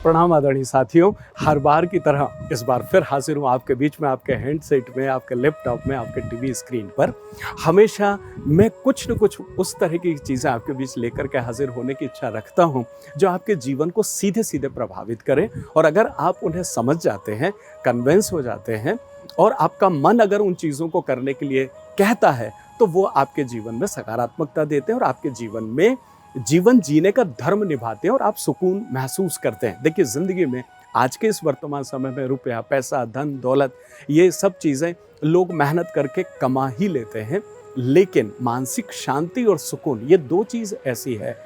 प्रणाम आदरणीय साथियों, हर बार की तरह इस बार फिर हाजिर हूँ आपके बीच में, आपके हैंडसेट में, आपके लैपटॉप में, आपके टीवी स्क्रीन पर। हमेशा मैं कुछ न कुछ उस तरह की चीज़ें आपके बीच लेकर के हाजिर होने की इच्छा रखता हूँ जो आपके जीवन को सीधे सीधे प्रभावित करें। और अगर आप उन्हें समझ जाते हैं, कन्विंस हो जाते हैं और आपका मन अगर उन चीज़ों को करने के लिए कहता है, तो वो आपके जीवन में सकारात्मकता देते हैं और आपके जीवन में जीवन जीने का धर्म निभाते हैं और आप सुकून महसूस करते हैं। देखिए, ज़िंदगी में आज के इस वर्तमान समय में रुपया, पैसा, धन, दौलत, ये सब चीज़ें लोग मेहनत करके कमा ही लेते हैं, लेकिन मानसिक शांति और सुकून, ये दो चीज़ ऐसी है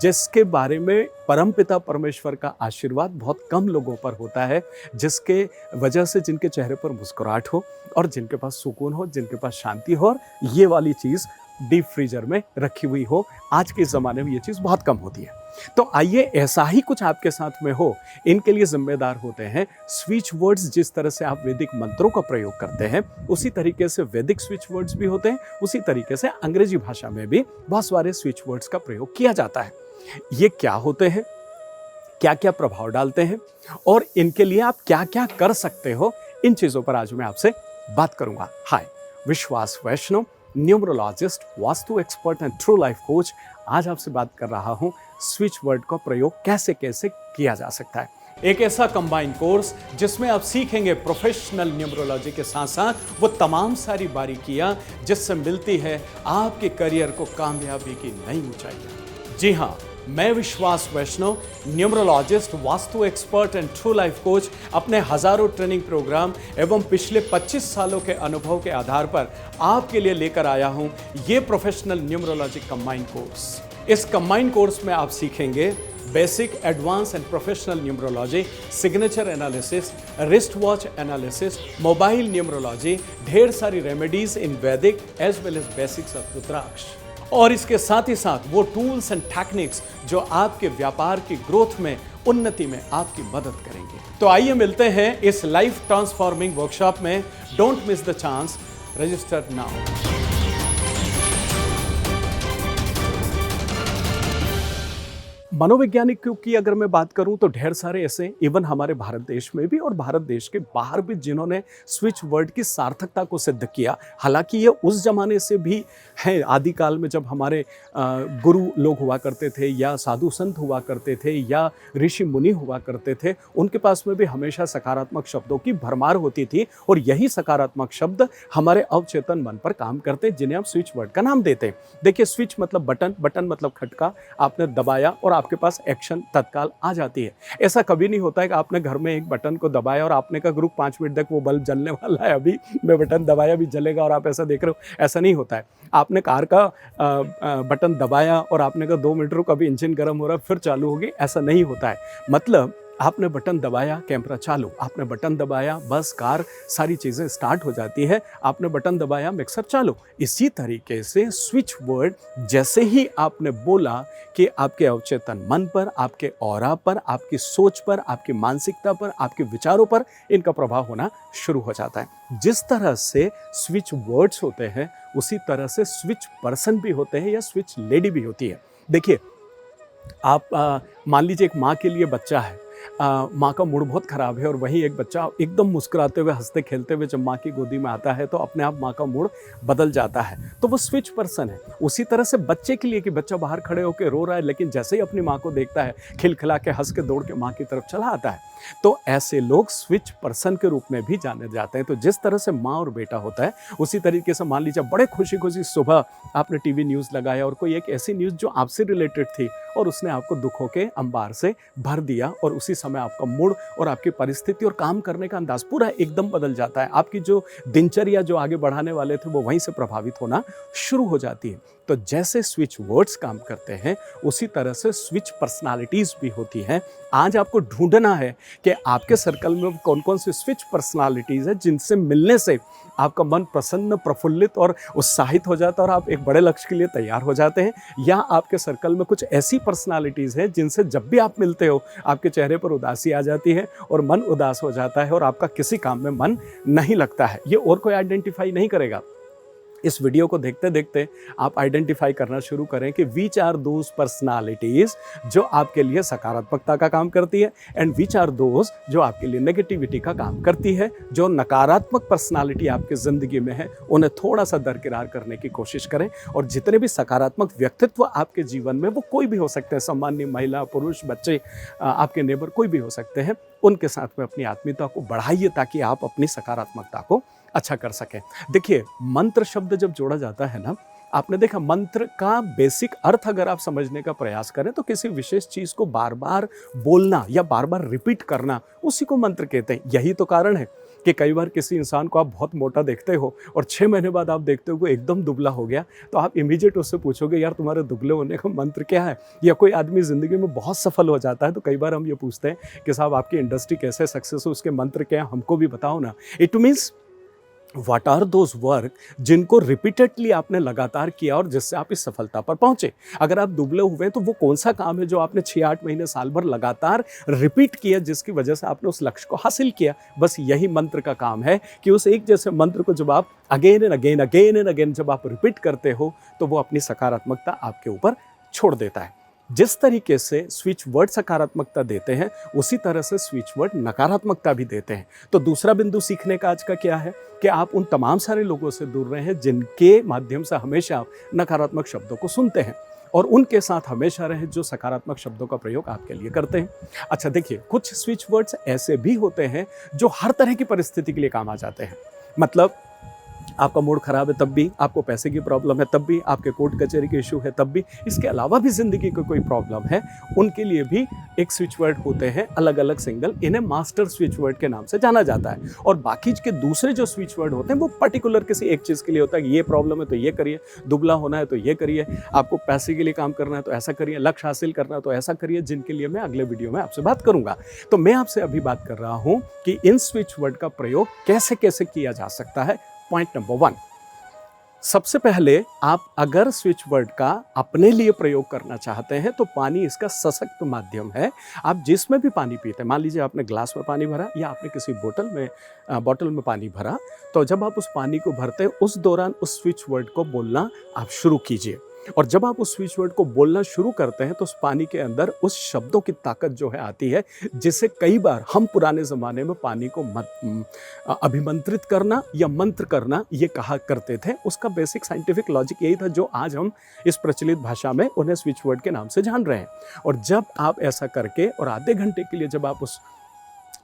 जिसके बारे में परमपिता परमेश्वर का आशीर्वाद बहुत कम लोगों पर होता है, जिसके वजह से जिनके चेहरे पर मुस्कुराहट हो और जिनके पास सुकून हो, जिनके पास शांति हो और ये वाली चीज़ डीप फ्रीजर में रखी हुई हो। आज के ज़माने में ये चीज़ बहुत कम होती है। तो आइए ऐसा ही कुछ आपके साथ में हो। इनके लिए जिम्मेदार होते हैं स्विच वर्ड्स। जिस तरह से आप वैदिक मंत्रों का प्रयोग करते हैं, उसी तरीके से वैदिक स्विच वर्ड्स भी होते हैं। उसी तरीके से अंग्रेजी भाषा में भी बहुत सारे स्विच वर्ड्स का प्रयोग किया जाता है। ये क्या होते हैं, क्या क्या प्रभाव डालते हैं और इनके लिए आप क्या क्या कर सकते हो, इन चीज़ों पर आज मैं आपसे बात करूंगा। Hi, Vishwas Vaishnav, numerologist, vastu expert and true life coach. आज आपसे बात कर रहा हूं स्विच वर्ड का प्रयोग कैसे कैसे किया जा सकता है। एक ऐसा कंबाइंड कोर्स जिसमें आप सीखेंगे प्रोफेशनल न्यूमरोलॉजी के साथ साथ वो तमाम सारी बारीकियां जिससे मिलती है आपके करियर को कामयाबी की नई ऊंचाइयां। जी हाँ, मैं Vishwas Vaishnav, numerologist, vastu expert and true life coach, अपने हजारों ट्रेनिंग प्रोग्राम एवं पिछले 25 सालों के अनुभव के आधार पर आपके लिए लेकर आया हूं ये प्रोफेशनल न्यूमरोलॉजी कंबाइंड कोर्स। इस कंबाइंड कोर्स में आप सीखेंगे basic, advance and professional numerology, signature analysis, wrist watch analysis, mobile numerology, ढेर सारी remedies in Vedic as well as basics of rudraksha, और इसके साथ ही साथ वो टूल्स एंड टेक्निक्स जो आपके व्यापार की ग्रोथ में, उन्नति में आपकी मदद करेंगे। तो आइए मिलते हैं इस लाइफ ट्रांसफॉर्मिंग वर्कशॉप में। Don't miss the chance, register now. मनोवैज्ञानिकों की अगर मैं बात करूं तो ढेर सारे ऐसे, इवन हमारे भारत देश में भी और भारत देश के बाहर भी, जिन्होंने स्विच वर्ड की सार्थकता को सिद्ध किया। हालांकि ये उस जमाने से भी है, आदिकाल में जब हमारे गुरु लोग हुआ करते थे या साधु संत हुआ करते थे या ऋषि मुनि हुआ करते थे, उनके पास में भी हमेशा सकारात्मक शब्दों की भरमार होती थी और यही सकारात्मक शब्द हमारे अवचेतन मन पर काम करते, जिन्हें हम स्विच वर्ड का नाम देते। देखिए, स्विच मतलब बटन, बटन मतलब खटका, आपने दबाया और आपके पास एक्शन तत्काल आ जाती है। ऐसा कभी नहीं होता है कि आपने घर में एक बटन को दबाया और आपने कहा ग्रुप 5 मिनट तक वो बल्ब जलने वाला है, अभी मैं बटन दबाया भी जलेगा और आप ऐसा देख रहे हो। ऐसा नहीं होता है। आपने कार का बटन दबाया और आपने कहा 2 मिनट रुक, अभी इंजन गर्म हो रहा है, फिर चालू होगी, ऐसा नहीं होता है। मतलब आपने बटन दबाया, कैमरा चालू, आपने बटन दबाया, बस कार, सारी चीज़ें स्टार्ट हो जाती है, आपने बटन दबाया, मिक्सर चालू। इसी तरीके से स्विच वर्ड जैसे ही आपने बोला कि आपके अवचेतन मन पर, आपके ऑरा पर, आपकी सोच पर, आपकी मानसिकता पर, आपके विचारों पर इनका प्रभाव होना शुरू हो जाता है। जिस तरह से स्विच वर्ड्स होते हैं, उसी तरह से स्विच पर्सन भी होते हैं या स्विच लेडी भी होती है। देखिए, आप मान लीजिए एक माँ के लिए बच्चा है, माँ का मूड बहुत ख़राब है और वहीं एक बच्चा एकदम मुस्कुराते हुए, हंसते खेलते हुए जब माँ की गोदी में आता है तो अपने आप माँ का मूड बदल जाता है। तो वो स्विच पर्सन है। उसी तरह से बच्चे के लिए कि बच्चा बाहर खड़े होकर रो रहा है, लेकिन जैसे ही अपनी माँ को देखता है, खिलखिला के, हंस के, दौड़ के माँ की तरफ चला आता है। तो ऐसे लोग स्विच पर्सन के रूप में भी जाने जाते हैं। तो जिस तरह से माँ और बेटा होता है, उसी तरीके से मान लीजिए बड़े खुशी खुशी सुबह आपने टीवी न्यूज़ लगाया और कोई एक ऐसी न्यूज़ जो आपसे रिलेटेड थी और उसने आपको दुखों के अंबार से भर दिया और उसी समय आपका मूड और आपकी परिस्थिति और काम करने का अंदाज पूरा एकदम बदल जाता है। आपकी जो दिनचर्या जो आगे बढ़ाने वाले थे वो वहीं से प्रभावित होना शुरू हो जाती है। तो जैसे स्विच वर्ड्स काम करते हैं, उसी तरह से स्विच पर्सनालिटीज़ भी होती हैं। आज आपको ढूंढना है कि आपके सर्कल में कौन कौन सी स्विच पर्सनालिटीज़ है जिनसे मिलने से आपका मन प्रसन्न, प्रफुल्लित और उत्साहित हो जाता है और आप एक बड़े लक्ष्य के लिए तैयार हो जाते हैं। या आपके सर्कल में कुछ ऐसी पर्सनालिटीज़ हैं जिनसे जब भी आप मिलते हो आपके चेहरे पर उदासी आ जाती है और मन उदास हो जाता है और आपका किसी काम में मन नहीं लगता है। ये और कोई आइडेंटिफाई नहीं करेगा। इस वीडियो को देखते देखते आप आइडेंटिफाई करना शुरू करें कि विच आर दोज पर्सनालिटीज़ जो आपके लिए सकारात्मकता का काम करती है एंड विच आर दोज जो आपके लिए नेगेटिविटी का काम करती है। जो नकारात्मक पर्सनालिटी आपकी ज़िंदगी में है उन्हें थोड़ा सा दरकिनार करने की कोशिश करें, और जितने भी सकारात्मक व्यक्तित्व आपके जीवन में, वो कोई भी हो सकते हैं, सम्मानीय महिला, पुरुष, बच्चे, आपके नेबर, कोई भी हो सकते हैं, उनके साथ में अपनी आत्मीयता को बढ़ाइए ताकि आप अपनी सकारात्मकता को अच्छा कर सकें। देखिए, मंत्र शब्द जब जोड़ा जाता है ना, आपने देखा मंत्र का बेसिक अर्थ अगर आप समझने का प्रयास करें तो किसी विशेष चीज़ को बार बार बोलना या बार बार रिपीट करना, उसी को मंत्र कहते हैं। यही तो कारण है कि कई बार किसी इंसान को आप बहुत मोटा देखते हो और 6 महीने बाद आप देखते हो कि एकदम दुबला हो गया, तो आप इमीडिएट उससे पूछोगे यार तुम्हारे दुबले होने का मंत्र क्या है। या कोई आदमी ज़िंदगी में बहुत सफल हो जाता है तो कई बार हम ये पूछते हैं कि साहब आपकी इंडस्ट्री कैसे सक्सेस हो, उसके मंत्र क्या है, हमको भी बताओ ना। It means what are those work जिनको रिपीटेडली आपने लगातार किया और जिससे आप इस सफलता पर पहुंचे। अगर आप दुबले हुए तो वो कौन सा काम है जो आपने 6-8 महीने, साल भर लगातार रिपीट किया जिसकी वजह से आपने उस लक्ष्य को हासिल किया। बस यही मंत्र का काम है कि उस एक जैसे मंत्र को जब आप अगेन एंड अगेन जब आप रिपीट करते हो तो वो अपनी सकारात्मकता आपके ऊपर छोड़ देता है। जिस तरीके से स्विच वर्ड सकारात्मकता देते हैं उसी तरह से स्विच वर्ड नकारात्मकता भी देते हैं। तो दूसरा बिंदु सीखने का आज का क्या है कि आप उन तमाम सारे लोगों से दूर रहें जिनके माध्यम से हमेशा आप नकारात्मक शब्दों को सुनते हैं, और उनके साथ हमेशा रहें जो सकारात्मक शब्दों का प्रयोग आपके लिए करते हैं। अच्छा देखिए, कुछ स्विच वर्ड्स ऐसे भी होते हैं जो हर तरह की परिस्थिति के लिए काम आ जाते हैं। मतलब आपका मूड खराब है तब भी, आपको पैसे की प्रॉब्लम है तब भी, आपके कोर्ट कचहरी के इशू है तब भी, इसके अलावा भी ज़िंदगी को कोई प्रॉब्लम है, उनके लिए भी एक स्विच वर्ड होते हैं अलग अलग सिंगल। इन्हें मास्टर स्विच वर्ड के नाम से जाना जाता है। और बाकी के दूसरे जो स्विच वर्ड होते हैं वो पर्टिकुलर किसी एक चीज़ के लिए होता है कि ये प्रॉब्लम है तो ये करिए, दुबला होना है तो ये करिए, आपको पैसे के लिए काम करना है तो ऐसा करिए, लक्ष्य हासिल करना है तो ऐसा करिए, जिनके लिए मैं अगले वीडियो में आपसे बात करूंगा। तो मैं आपसे अभी बात कर रहा हूं कि इन स्विच वर्ड का प्रयोग कैसे कैसे किया जा सकता है। पॉइंट नंबर 1, सबसे पहले आप अगर स्विच वर्ड का अपने लिए प्रयोग करना चाहते हैं तो पानी इसका सशक्त माध्यम है। आप जिसमें भी पानी पीते हैं, मान लीजिए आपने ग्लास में पानी भरा या आपने किसी बोतल में पानी भरा, तो जब आप उस पानी को भरते हैं उस दौरान उस स्विच वर्ड को बोलना आप शुरू कीजिए। और जब आप उस स्विच वर्ड को बोलना शुरू करते हैं तो उस पानी के अंदर उस शब्दों की ताकत जो है आती है, जिसे कई बार हम पुराने ज़माने में पानी को अभिमंत्रित करना या मंत्र करना ये कहा करते थे। उसका बेसिक साइंटिफिक लॉजिक यही था जो आज हम इस प्रचलित भाषा में उन्हें स्विच वर्ड के नाम से जान रहे हैं। और जब आप ऐसा करके और आधे घंटे के लिए जब आप उस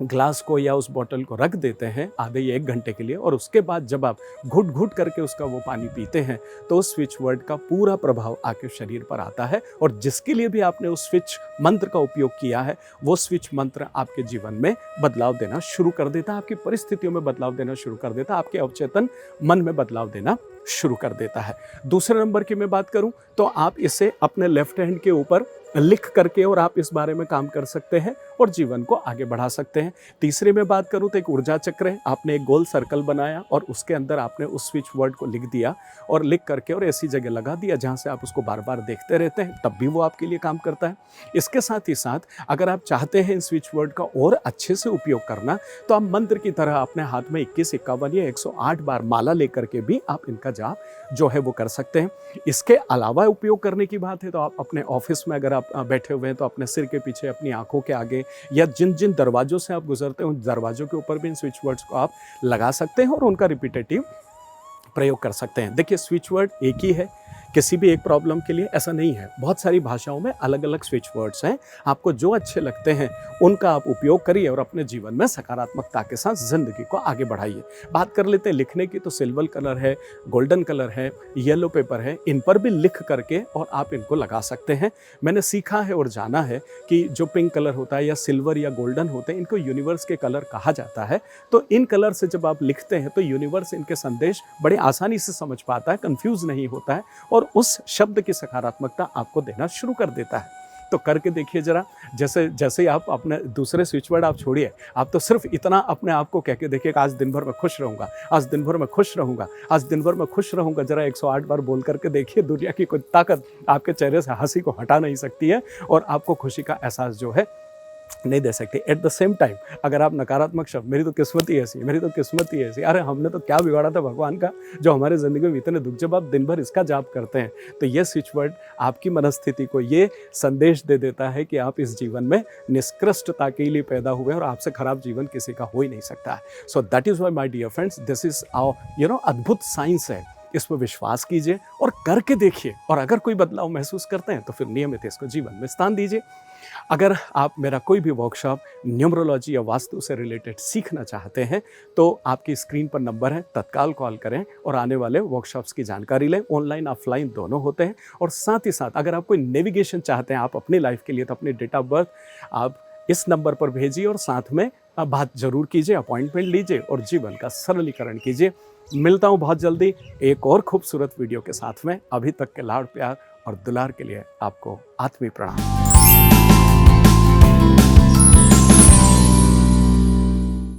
ग्लास को या उस बोतल को रख देते हैं आधे या 1 घंटे के लिए, और उसके बाद जब आप घुट घुट करके उसका वो पानी पीते हैं तो उस स्विच वर्ड का पूरा प्रभाव आपके शरीर पर आता है। और जिसके लिए भी आपने उस स्विच मंत्र का उपयोग किया है वो स्विच मंत्र आपके जीवन में बदलाव देना शुरू कर देता है, आपकी परिस्थितियों में बदलाव देना शुरू कर देता है, आपके अवचेतन मन में बदलाव देना शुरू कर देता है। दूसरे नंबर की मैं बात करूं तो आप इसे अपने लेफ्ट हैंड के ऊपर लिख करके और आप इस बारे में काम कर सकते हैं और जीवन को आगे बढ़ा सकते हैं। तीसरे में बात करूं तो एक ऊर्जा चक्र है। आपने एक गोल सर्कल बनाया और उसके अंदर आपने उस स्विच वर्ड को लिख दिया और लिख करके और ऐसी जगह लगा दिया जहां से आप उसको बार बार देखते रहते हैं, तब भी वो आपके लिए काम करता है। इसके साथ ही साथ अगर आप चाहते हैं इन स्विच वर्ड का और अच्छे से उपयोग करना तो आप मंत्र की तरह अपने हाथ में 21, 51 या 108 बार माला लेकर के भी आप इनका जाप जो है वो कर सकते हैं। इसके अलावा उपयोग करने की बात है तो आप अपने ऑफिस में अगर आप बैठे हुए हैं तो अपने सिर के पीछे, अपनी आंखों के आगे या जिन जिन दरवाजों से आप गुजरते हैं उन दरवाजों के ऊपर भी इन स्विच वर्ड्स को आप लगा सकते हैं और उनका रिपीटेटिव प्रयोग कर सकते हैं। देखिए, स्विच वर्ड एक ही है किसी भी एक प्रॉब्लम के लिए, ऐसा नहीं है। बहुत सारी भाषाओं में अलग अलग स्विच वर्ड्स हैं। आपको जो अच्छे लगते हैं उनका आप उपयोग करिए और अपने जीवन में सकारात्मकता के साथ ज़िंदगी को आगे बढ़ाइए। बात कर लेते हैं लिखने की, तो सिल्वर कलर है, गोल्डन कलर है, येलो पेपर है, इन पर भी लिख करके और आप इनको लगा सकते हैं। मैंने सीखा है और जाना है कि जो पिंक कलर होता है या सिल्वर या गोल्डन होते हैं, इनको यूनिवर्स के कलर कहा जाता है। तो इन कलर से जब आप लिखते हैं तो यूनिवर्स इनके संदेश बड़े आसानी से समझ पाता है, कंफ्यूज नहीं होता है और उस शब्द की सकारात्मकता आपको देना शुरू कर देता है। तो करके देखिए जरा, जैसे जैसे आप अपने दूसरे स्विच वर्ड आप छोड़िए, आप तो सिर्फ इतना अपने आप को कह के देखिए कि आज दिन भर मैं खुश रहूंगा, आज दिन भर मैं खुश रहूंगा, आज दिन भर मैं खुश रहूंगा। जरा 108 बार बोल करके देखिए, दुनिया की कोई ताकत आपके चेहरे से हंसी को हटा नहीं सकती है और आपको खुशी का एहसास जो है नहीं दे सकते। एट द सेम टाइम अगर आप नकारात्मक शब्द, मेरी तो किस्मत ही ऐसी है, मेरी तो किस्मत ही ऐसी, अरे हमने तो क्या बिगाड़ा था भगवान का जो हमारे ज़िंदगी में इतने दुख, जब आप दिन भर इसका जाप करते हैं तो ये स्विच वर्ड आपकी मनस्थिति को ये संदेश दे देता है कि आप इस जीवन में निष्कृष्टता के लिए पैदा हुए हैं और आपसे खराब जीवन किसी का हो ही नहीं सकता है। So that is why my dear friends, this is our अद्भुत साइंस है। इस पर विश्वास कीजिए और करके देखिए, और अगर कोई बदलाव महसूस करते हैं तो फिर नियमित इसको जीवन में स्थान दीजिए। अगर आप मेरा कोई भी वर्कशॉप न्यूमरोलॉजी या वास्तु से रिलेटेड सीखना चाहते हैं तो आपकी स्क्रीन पर नंबर है, तत्काल कॉल करें और आने वाले वर्कशॉप्स की जानकारी लें। ऑनलाइन ऑफलाइन दोनों होते हैं। और साथ ही साथ अगर आप कोई नेविगेशन चाहते हैं आप अपनी लाइफ के लिए, तो अपनी डेट ऑफ बर्थ आप इस नंबर पर भेजिए और साथ में बात जरूर कीजिए, अपॉइंटमेंट लीजिए और जीवन का सरलीकरण कीजिए। मिलता हूँ बहुत जल्दी एक और खूबसूरत वीडियो के साथ में। अभी तक के लाड़ प्यार और दुलार के लिए आपको आत्मीय प्रणाम।